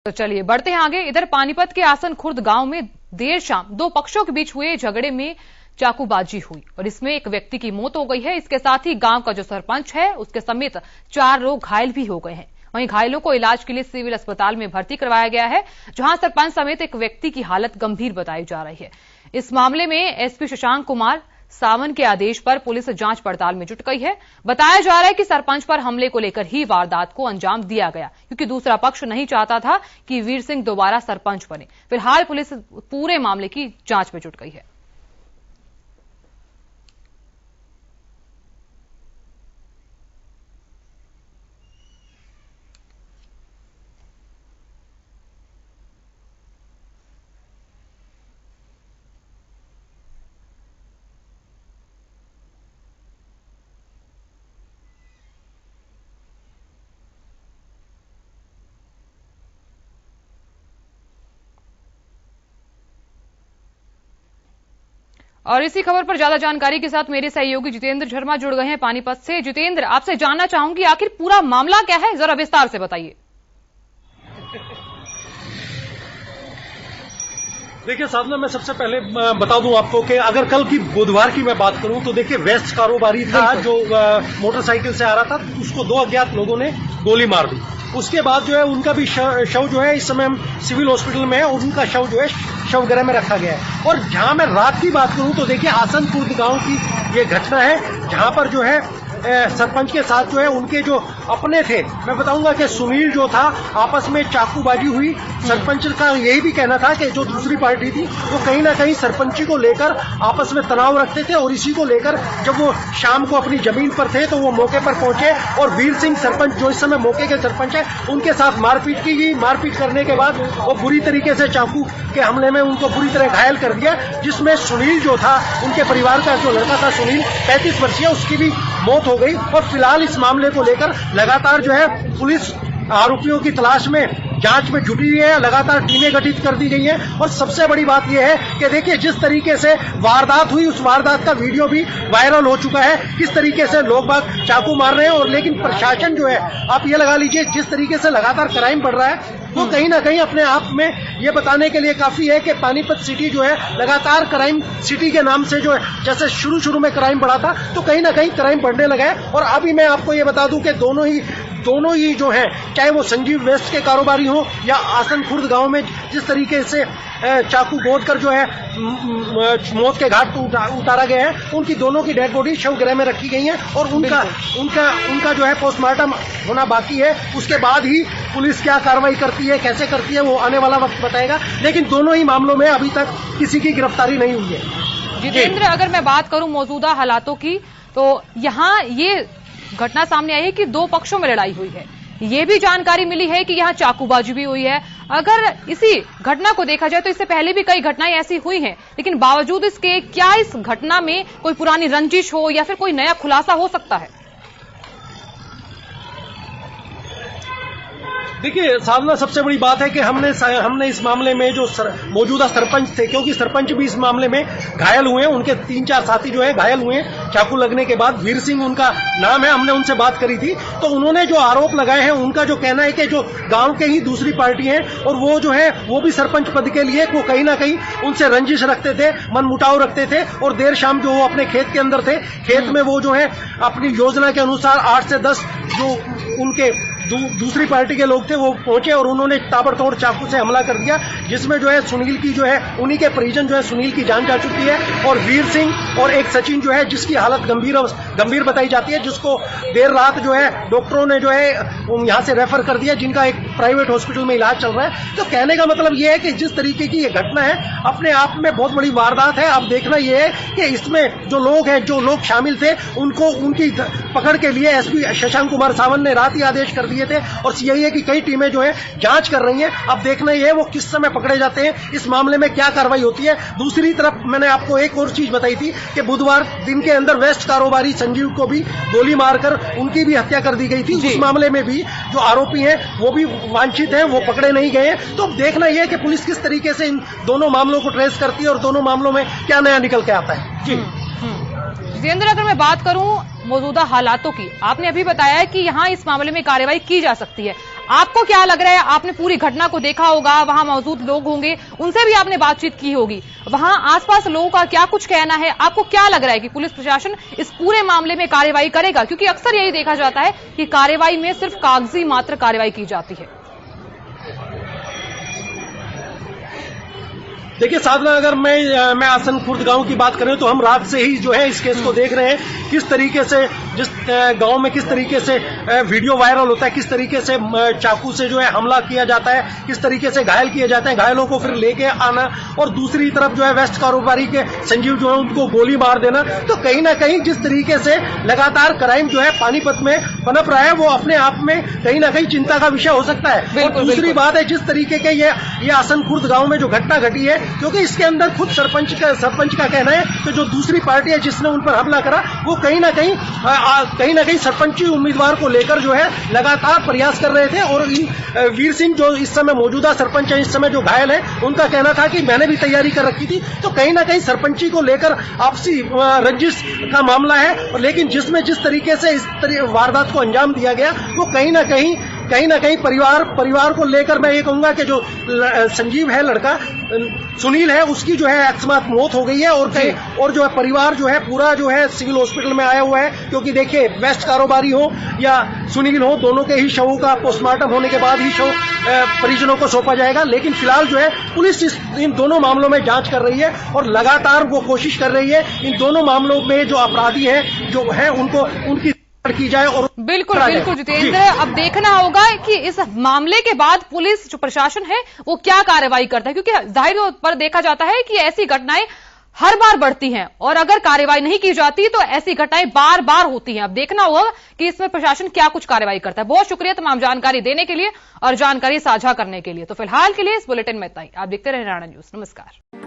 तो चलिए बढ़ते हैं आगे। इधर पानीपत के आसन खुर्द गांव में देर शाम दो पक्षों के बीच हुए झगड़े में चाकूबाजी हुई और इसमें एक व्यक्ति की मौत हो गई है। इसके साथ ही गांव का जो सरपंच है उसके समेत 4 लोग घायल भी हो गए हैं। वहीं घायलों को इलाज के लिए सिविल अस्पताल में भर्ती करवाया गया है, जहां सरपंच समेत एक व्यक्ति की हालत गंभीर बताई जा रही है। इस मामले में एसपी शशांक कुमार सावन के आदेश पर पुलिस जांच पड़ताल में जुट गई है। बताया जा रहा है कि सरपंच पर हमले को लेकर ही वारदात को अंजाम दिया गया, क्योंकि दूसरा पक्ष नहीं चाहता था कि वीर सिंह दोबारा सरपंच बने। फिलहाल पुलिस पूरे मामले की जांच में जुट गई है। और इसी खबर पर ज्यादा जानकारी के साथ मेरे सहयोगी जितेंद्र शर्मा जुड़ गए हैं पानीपत से। जितेंद्र, आपसे जानना चाहूंगी आखिर पूरा मामला क्या है, जरा विस्तार से बताइए। देखिए साधना, मैं सबसे पहले बता दूं आपको कि अगर कल की बुधवार की मैं बात करूं तो देखिए वेस्ट कारोबारी था जो मोटरसाइकिल से आ रहा था, उसको 2 अज्ञात लोगों ने गोली मार दी। उसके बाद जो है उनका भी शव जो है इस समय हम सिविल हॉस्पिटल में है और उनका शव जो है शवगृह में रखा गया है। और जहां मैं रात की बात करूं तो देखिए आसन खुर्द गांव की ये घटना है, जहां पर जो है सरपंच के साथ जो है उनके जो अपने थे, मैं बताऊंगा कि सुनील जो था, आपस में चाकूबाजी हुई। सरपंच का यही भी कहना था कि जो दूसरी पार्टी थी वो कहीं ना कहीं सरपंची को लेकर आपस में तनाव रखते थे और इसी को लेकर जब वो शाम को अपनी जमीन पर थे तो वो मौके पर पहुंचे और वीर सिंह सरपंच जो इस समय मौके के सरपंच है उनके साथ मारपीट की गई। मारपीट करने के बाद वो बुरी तरीके से चाकू के हमले में उनको बुरी तरह घायल कर दिया, जिसमें सुनील जो था, उनके परिवार का जो लड़का था सुनील 35 वर्षीय, उसकी भी मौत हो गई। और फिलहाल इस मामले को लेकर लगातार जो है पुलिस आरोपियों की तलाश में जांच में जुटी हुई है। लगातार टीमें गठित कर दी गई हैं और सबसे बड़ी बात यह है कि देखिए जिस तरीके से वारदात हुई उस वारदात का वीडियो भी वायरल हो चुका है, किस तरीके से लोग बाग चाकू मार रहे हैं। और लेकिन प्रशासन जो है, आप ये लगा लीजिए जिस तरीके से लगातार क्राइम बढ़ रहा है वो कहीं ना कहीं अपने आप में ये बताने के लिए काफी है कि पानीपत सिटी जो है लगातार क्राइम सिटी के नाम से जो है, जैसे शुरू में क्राइम बढ़ा था तो कहीं ना कहीं क्राइम बढ़ने लगा है। और अभी मैं आपको ये बता दूं कि दोनों ही जो है, चाहे वो संजीव वेस्ट के कारोबारी हो या आसन खुर्द गांव में जिस तरीके से चाकू गोद कर जो है मौत के घाट उतारा गया है, उनकी दोनों की डेड बॉडी शवगृह में रखी गई है और उनका जो है पोस्टमार्टम होना बाकी है। उसके बाद ही पुलिस क्या कार्रवाई करती है, कैसे करती है, वो आने वाला वक्त बताएगा। लेकिन दोनों ही मामलों में अभी तक किसी की गिरफ्तारी नहीं हुई है। जितेंद्र, अगर मैं बात करूं मौजूदा हालातों की तो यहाँ ये घटना सामने आई है कि 2 पक्षों में लड़ाई हुई है। ये भी जानकारी मिली है कि यहाँ चाकूबाजी भी हुई है। अगर इसी घटना को देखा जाए तो इससे पहले भी कई घटनाएं ऐसी हुई हैं, लेकिन बावजूद इसके क्या इस घटना में कोई पुरानी रंजिश हो या फिर कोई नया खुलासा हो सकता है? देखिए साधना, सबसे बड़ी बात है कि हमने इस मामले में जो मौजूदा सरपंच थे, क्योंकि सरपंच भी इस मामले में घायल हुए हैं, उनके 3-4 साथी जो है घायल हुए हैं चाकू लगने के बाद। वीर सिंह उनका नाम है, हमने उनसे बात करी थी तो उन्होंने जो आरोप लगाए हैं, उनका जो कहना है कि जो गांव के ही दूसरी पार्टी है और वो जो है वो भी सरपंच पद के लिए वो कहीं ना कहीं उनसे रंजिश रखते थे, मनमुटाव रखते थे। और देर शाम जो वो अपने खेत के अंदर थे, खेत में वो जो है अपनी योजना के अनुसार 8 से 10 जो उनके दूसरी पार्टी के लोग थे वो पहुंचे और उन्होंने ताबड़तोड़ चाकू से हमला कर दिया, जिसमें जो है सुनील की जो है उन्हीं के परिजन जो है सुनील की जान जा चुकी है और वीर सिंह और एक सचिन जो है जिसकी हालत गंभीर बताई जाती है, जिसको देर रात जो है डॉक्टरों ने जो है यहां से रेफर कर दिया, जिनका एक प्राइवेट हॉस्पिटल में इलाज चल रहा है। तो कहने का मतलब ये है कि जिस तरीके की ये घटना है अपने आप में बहुत बड़ी वारदात है। अब देखना ये है कि इसमें जो लोग शामिल थे उनको उनकी पकड़ के लिए एसपी शशांक कुमार सावन ने रात ही आदेश कर दिए थे और सीआईए की कई टीमें जो है जांच कर रही हैं। अब देखना यह है वो किस समय पकड़े जाते हैं, इस मामले में क्या कार्रवाई होती है। दूसरी तरफ मैंने आपको एक और चीज बताई थी कि बुधवार दिन के अंदर वेस्ट कारोबारी संजीव को भी गोली मारकर उनकी भी हत्या कर दी गई थी। उस मामले में भी जो आरोपी हैं वो भी वांछित हैं, वो पकड़े नहीं गए हैं। तो अब देखना यह है कि पुलिस किस तरीके से इन दोनों मामलों को ट्रेस करती है और दोनों मामलों में क्या नया निकल के आता है। जी जितेंद्र, अगर मैं बात करूं मौजूदा हालातों की, आपने अभी बताया कि यहां इस मामले में कार्रवाई की जा सकती है। आपको क्या लग रहा है? आपने पूरी घटना को देखा होगा, वहां मौजूद लोग होंगे, उनसे भी आपने बातचीत की होगी, वहां आसपास लोगों का क्या कुछ कहना है? आपको क्या लग रहा है कि पुलिस प्रशासन इस पूरे मामले में कार्रवाई करेगा? क्योंकि अक्सर यही देखा जाता है कि कार्रवाई में सिर्फ कागजी मात्र कार्रवाई की जाती है। देखिए साधना, अगर मैं आसन खुर्द गांव की बात करें तो हम रात से ही जो है इस केस को देख रहे हैं, किस तरीके से जिस गांव में किस तरीके से वीडियो वायरल होता है, किस तरीके से चाकू से जो है हमला किया जाता है, किस तरीके से घायल किए जाते हैं, घायलों को फिर लेके आना, और दूसरी तरफ जो है वेस्ट कारोबारी के संजीव जो है उनको गोली मार देना। तो कहीं ना कहीं जिस तरीके से लगातार क्राइम जो है पानीपत में पनप रहा है, वो अपने आप में कहीं ना कहीं चिंता का विषय हो सकता है। और दूसरी बात है, जिस तरीके के ये आसन खुर्द गांव में जो घटना घटी है, क्योंकि इसके अंदर खुद सरपंच का कहना है कि जो दूसरी पार्टी है जिसने उन पर हमला करा, वो कहीं ना कहीं सरपंची उम्मीदवार को लेकर जो है लगातार प्रयास कर रहे थे। और वीर सिंह जो इस समय मौजूदा सरपंच है, इस समय जो घायल है, उनका कहना था कि मैंने भी तैयारी कर रखी थी। तो कहीं ना कहीं सरपंची को लेकर आपसी रंजिश का मामला है, लेकिन जिसमें जिस तरीके से इस वारदात को अंजाम दिया गया, वो कहीं ना कहीं परिवार को लेकर मैं ये कहूंगा कि जो संजीव है लड़का, सुनील है, उसकी जो है अकस्मात मौत हो गई है। और जो है परिवार जो है पूरा जो है सिविल हॉस्पिटल में आया हुआ है, क्योंकि देखिए वेस्ट कारोबारी हो या सुनील हो, दोनों के ही शवों का पोस्टमार्टम होने के बाद ही शव परिजनों को सौंपा जाएगा। लेकिन फिलहाल जो है पुलिस इन दोनों मामलों में जांच कर रही है और लगातार वो कोशिश कर रही है इन दोनों मामलों में जो अपराधी हैं जो है उनको उनकी की जाए। और बिल्कुल जितेंद्र, अब देखना होगा कि इस मामले के बाद पुलिस जो प्रशासन है वो क्या कार्रवाई करता है, क्योंकि जाहिर तौर पर देखा जाता है कि ऐसी घटनाएं हर बार बढ़ती हैं और अगर कार्रवाई नहीं की जाती तो ऐसी घटनाएं बार बार होती हैं। अब देखना होगा कि इसमें प्रशासन क्या कुछ कार्रवाई करता है। बहुत शुक्रिया तमाम जानकारी देने के लिए और जानकारी साझा करने के लिए। तो फिलहाल के लिए इस बुलेटिन में इतना ही। आप देखते रहे राणा न्यूज। नमस्कार।